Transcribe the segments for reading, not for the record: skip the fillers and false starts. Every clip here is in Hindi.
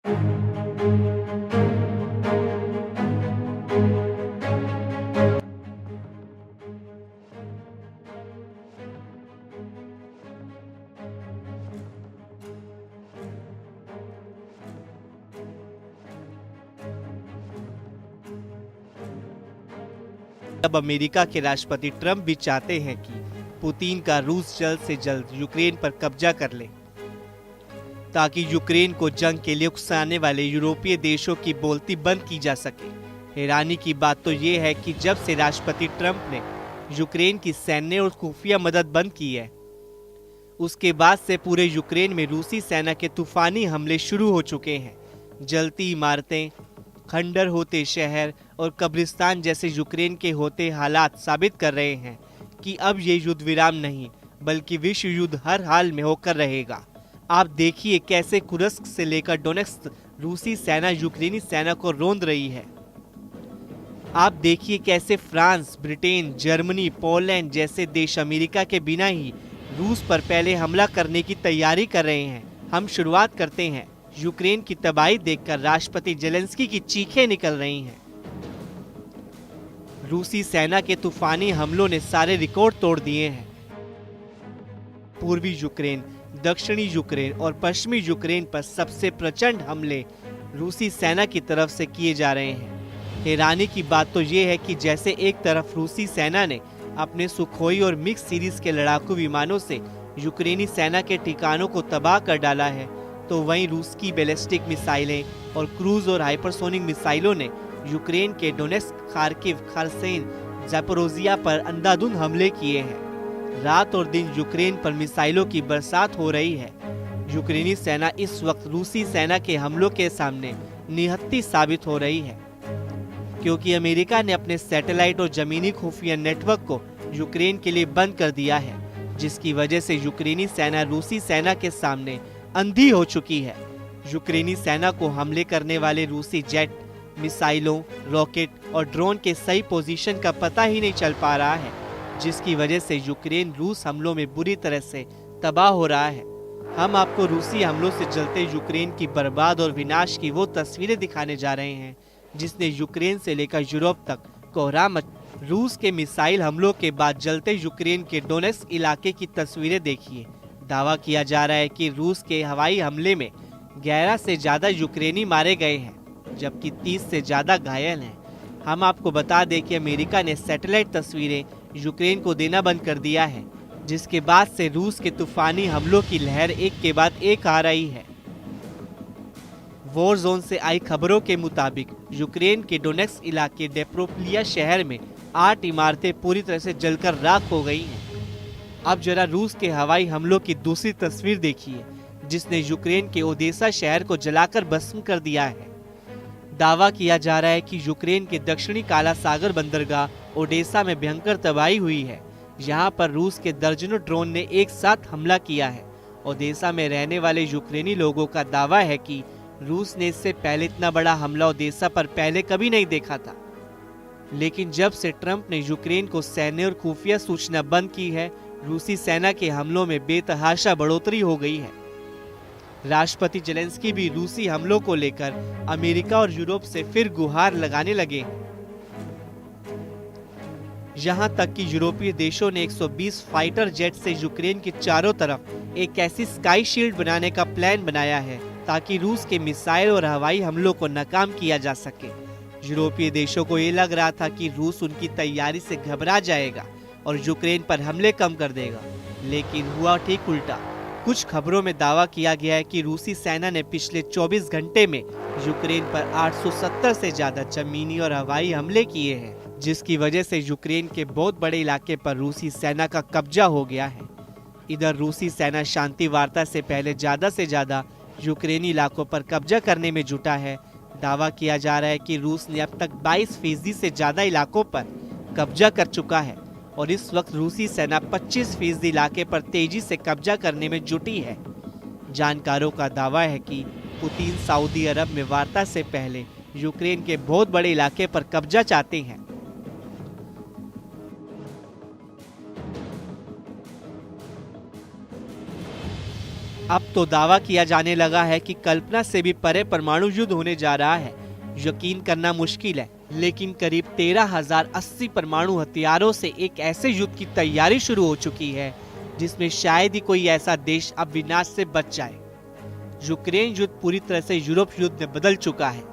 अब अमेरिका के राष्ट्रपति ट्रंप भी चाहते हैं कि पुतिन का रूस जल्द से जल्द यूक्रेन पर कब्जा कर ले, ताकि यूक्रेन को जंग के लिए उकसाने वाले यूरोपीय देशों की बोलती बंद की जा सके। हैरानी की बात तो ये है कि जब से राष्ट्रपति ट्रंप ने यूक्रेन की सैन्य और खुफिया मदद बंद की है, उसके बाद से पूरे यूक्रेन में रूसी सेना के तूफानी हमले शुरू हो चुके हैं। जलती इमारतें, खंडर होते शहर और कब्रिस्तान जैसे यूक्रेन के होते हालात साबित कर रहे हैं कि अब ये युद्ध विराम नहीं बल्कि विश्व युद्ध हर हाल में होकर रहेगा। आप देखिए कैसे कुर्स्क से लेकर डोनेत्स्क रूसी सेना यूक्रेनी सेना को रौंद रही है। आप देखिए कैसे फ्रांस, ब्रिटेन, जर्मनी, पोलैंड जैसे देश अमेरिका के बिना ही रूस पर पहले हमला करने की तैयारी कर रहे हैं। हम शुरुआत करते हैं। यूक्रेन की तबाही देखकर राष्ट्रपति जेलेंस्की की चीखें निकल रही हैं। रूसी सेना के तूफानी हमलों ने सारे रिकॉर्ड तोड़ दिए हैं। पूर्वी यूक्रेन, दक्षिणी यूक्रेन और पश्चिमी यूक्रेन पर सबसे प्रचंड हमले रूसी सेना की तरफ से किए जा रहे हैं। हैरानी की बात तो ये है कि जैसे एक तरफ रूसी सेना ने अपने सुखोई और मिक्स सीरीज के लड़ाकू विमानों से यूक्रेनी सेना के ठिकानों को तबाह कर डाला है, तो वहीं रूस की बैलिस्टिक मिसाइलें और क्रूज और हाइपरसोनिक मिसाइलों ने यूक्रेन के डोनेत्स्क, खार्किव, खरसेन, ज़ैपोरोजिया पर अंधाधुंध हमले किए हैं। रात और दिन यूक्रेन पर मिसाइलों की बरसात हो रही है। यूक्रेनी सेना इस वक्त रूसी सेना के हमलों के सामने निहत्थी साबित हो रही है, क्योंकि अमेरिका ने अपने सैटेलाइट और जमीनी खुफिया नेटवर्क को यूक्रेन के लिए बंद कर दिया है, जिसकी वजह से यूक्रेनी सेना रूसी सेना के सामने अंधी हो चुकी है। यूक्रेनी सेना को हमले करने वाले रूसी जेट, मिसाइलों, रॉकेट और ड्रोन के सही पोजीशन का पता ही नहीं चल पा रहा है, जिसकी वजह से यूक्रेन रूस हमलों में बुरी तरह से तबाह हो रहा है। हम आपको रूसी हमलों से जलते यूक्रेन की बर्बाद और विनाश की वो तस्वीरें दिखाने जा रहे हैं जिसने यूक्रेन से लेकर यूरोप तक कोहराम मचा। रूस के मिसाइल हमलों के बाद जलते यूक्रेन के डोनेत्स्क इलाके की तस्वीरें देखिए। दावा किया जा रहा है कि रूस के हवाई हमले में 11 से ज्यादा यूक्रेनी मारे गए हैं, जबकि 30 से ज्यादा घायल हैं। हम आपको बता दें कि अमेरिका ने सैटेलाइट तस्वीरें यूक्रेन को देना बंद कर दिया है, जिसके बाद से रूस के तूफानी हमलों की लहर एक के बाद एक आ रही है। वॉर जोन से आई खबरों के मुताबिक यूक्रेन के डोनेत्स्क इलाके डेप्रोप्लिया शहर में 8 इमारतें पूरी तरह से जलकर राख हो गई हैं। अब जरा रूस के हवाई हमलों की दूसरी तस्वीर देखिए, जिसने यूक्रेन के ओडेसा शहर को जलाकर भस्म कर दिया है। दावा किया जा रहा है कि यूक्रेन के दक्षिणी काला सागर बंदरगाह ओडेसा में भयंकर तबाही हुई है। यहाँ पर रूस के दर्जनों ड्रोन ने एक साथ हमला किया है। ओडेसा में रहने वाले यूक्रेनी लोगों का दावा है कि रूस ने इससे पहले इतना बड़ा हमला ओडेसा पर पहले कभी नहीं देखा था, लेकिन जब से ट्रंप ने यूक्रेन को सैन्य और खुफिया सूचना बंद की है, रूसी सेना के हमलों में बेतहाशा बढ़ोतरी हो गई है। राष्ट्रपति जेलेंस्की भी रूसी हमलों को लेकर अमेरिका और यूरोप से फिर गुहार लगाने लगे हैं। यहाँ तक कि यूरोपीय देशों ने 120 फाइटर जेट से यूक्रेन के चारों तरफ एक ऐसी स्काई शील्ड बनाने का प्लान बनाया है ताकि रूस के मिसाइल और हवाई हमलों को नाकाम किया जा सके। यूरोपीय देशों को ये लग रहा था कि रूस उनकी तैयारी से घबरा जाएगा और यूक्रेन पर हमले कम कर देगा, लेकिन हुआ ठीक उल्टा। कुछ खबरों में दावा किया गया है कि रूसी सेना ने पिछले 24 घंटे में यूक्रेन पर 870 से ज्यादा जमीनी और हवाई हमले किए हैं, जिसकी वजह से यूक्रेन के बहुत बड़े इलाके पर रूसी सेना का कब्जा हो गया है। इधर रूसी सेना शांति वार्ता से पहले ज्यादा से ज्यादा यूक्रेनी इलाकों पर कब्जा करने में जुटा है। दावा किया जा रहा है कि रूस ने अब तक 22% से ज्यादा इलाकों पर कब्जा कर चुका है और इस वक्त रूसी सेना 25% इलाके पर तेजी से कब्जा करने में जुटी है। जानकारों का दावा है कि पुतिन सऊदी अरब में वार्ता से पहले यूक्रेन के बहुत बड़े इलाके पर कब्जा चाहते हैं। अब तो दावा किया जाने लगा है कि कल्पना से भी परे परमाणु युद्ध होने जा रहा है। यकीन करना मुश्किल है, लेकिन करीब 13,080 परमाणु हथियारों से एक ऐसे युद्ध की तैयारी शुरू हो चुकी है जिसमें शायद ही कोई ऐसा देश अब विनाश से बच जाए। यूक्रेन युद्ध पूरी तरह से यूरोप युद्ध में बदल चुका है।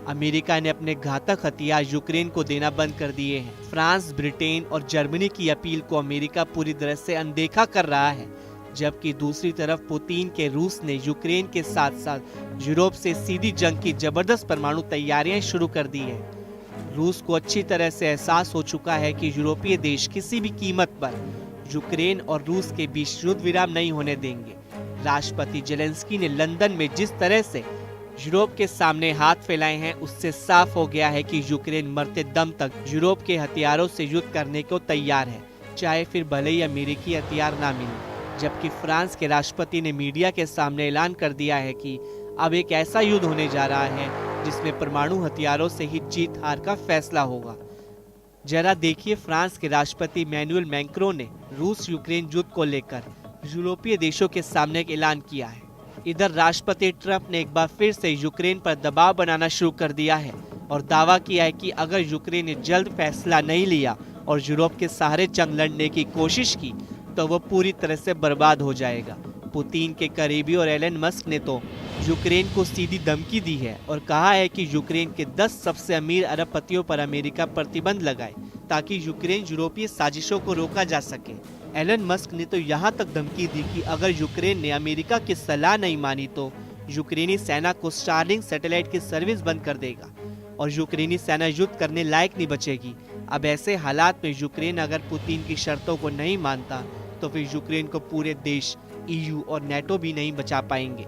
अमेरिका ने अपने घातक हथियार यूक्रेन को देना बंद कर दिए हैं। फ्रांस, ब्रिटेन और जर्मनी की अपील को अमेरिका पूरी तरह से अनदेखा कर रहा है, जबकि दूसरी तरफ पुतिन के रूस ने यूक्रेन के साथ साथ यूरोप से सीधी जंग की जबरदस्त परमाणु तैयारियां शुरू कर दी है। रूस को अच्छी तरह से एहसास हो चुका है कि यूरोपीय देश किसी भी कीमत पर यूक्रेन और रूस के बीच युद्ध विराम नहीं होने देंगे। राष्ट्रपति जेलेंस्की ने लंदन में जिस तरह से यूरोप के सामने हाथ फैलाए हैं, उससे साफ हो गया है कि यूक्रेन मरते दम तक यूरोप के हथियारों से युद्ध करने को तैयार है, चाहे फिर भले ही अमेरिकी हथियार ना मिले। जबकि फ्रांस के राष्ट्रपति ने मीडिया के सामने ऐलान कर दिया है कि अब एक ऐसा युद्ध होने जा रहा है जिसमें परमाणु हथियारों से ही जीत हार का फैसला होगा। जरा देखिए फ्रांस के राष्ट्रपति इमैनुअल मैक्रों ने रूस यूक्रेन युद्ध को लेकर यूरोपीय देशों के सामने एक ऐलान किया है। इधर राष्ट्रपति ट्रंप ने एक बार फिर से यूक्रेन पर दबाव बनाना शुरू कर दिया है और दावा किया है कि अगर यूक्रेन ने जल्द फैसला नहीं लिया और यूरोप के सहारे जंग लड़ने की कोशिश की तो वो पूरी तरह से बर्बाद हो जाएगा। पुतिन के करीबी और एलन मस्क ने तो यूक्रेन को सीधी धमकी दी है और कहा है कि यूक्रेन के 10 सबसे अमीर अरबपतियों पर अमेरिका प्रतिबंध लगाए ताकि यूक्रेन यूरोपीय साजिशों को रोका जा सके। एलन मस्क ने तो यहाँ तक धमकी दी कि अगर यूक्रेन ने अमेरिका की सलाह नहीं मानी तो यूक्रेनी सेना को स्टारलिंक सैटेलाइट की सर्विस बंद कर देगा और यूक्रेनी सेना युद्ध करने लायक नहीं बचेगी। अब ऐसे हालात में यूक्रेन अगर पुतिन की शर्तों को नहीं मानता तो फिर यूक्रेन को पूरे देश, EU और NATO भी नहीं बचा पाएंगे।